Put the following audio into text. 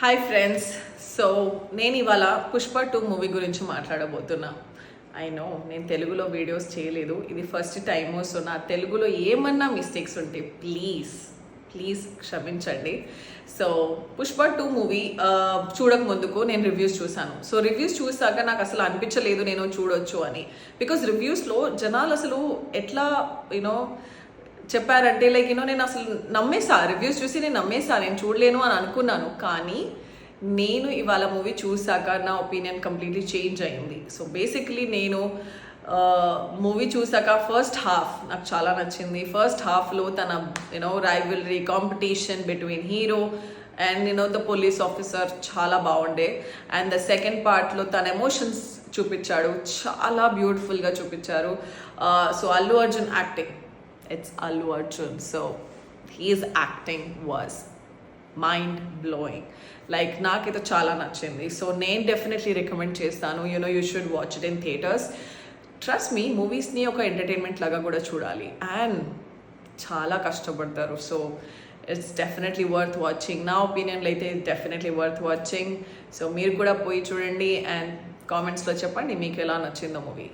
Hi friends. So నేను ఇవాళ Pushpa 2 movie గురించి మాట్లాడబోతున్నా. నేను తెలుగులో వీడియోస్ చేయలేదు, ఇది ఫస్ట్ టైము. సో నా తెలుగులో ఏమన్నా మిస్టేక్స్ ఉంటే ప్లీజ్ క్షమించండి. సో పుష్ప 2 మూవీ చూడక ముందుకు నేను రివ్యూస్ చూశాను. సో రివ్యూస్ చూసాక నాకు అసలు అనిపించలేదు నేను చూడొచ్చు అని. బికాజ్ రివ్యూస్లో జనాలు అసలు ఎట్లా చెప్పారంటే నేను అసలు నమ్మేసా, రివ్యూస్ చూసి నేను నమ్మేసా, నేను చూడలేను అని అనుకున్నాను. కానీ నేను ఇవాళ మూవీ చూసాక నా ఒపీనియన్ కంప్లీట్లీ చేంజ్ అయింది. సో బేసిక్లీ నేను మూవీ చూసాక ఫస్ట్ హాఫ్ నాకు చాలా నచ్చింది. ఫస్ట్ హాఫ్లో తన rivalry competition between hero and the police officer చాలా బాగుండే. అండ్ ద సెకండ్ పార్ట్లో తన ఎమోషన్స్ చూపించాడు, చాలా బ్యూటిఫుల్గా చూపించారు. So Allu Arjun acting, it's Allu Arjun, so his acting was mind blowing. Like naakaiతే చాలా నచ్చింది. సో నేను డెఫినెట్లీ రికమెండ్ చేస్తాను. You should watch it in theatres. Trust me, మూవీస్ని ఒక ఎంటర్టైన్మెంట్ లాగా కూడా చూడాలి. అండ్ చాలా కష్టపడతారు. So it's definitely worth watching. నా ఒపీనియన్లో అయితే డెఫినెట్లీ వర్త్ వాచింగ్. సో మీరు కూడా పోయి చూడండి అండ్ కామెంట్స్లో చెప్పండి మీకు ఎలా నచ్చిందో మూవీ.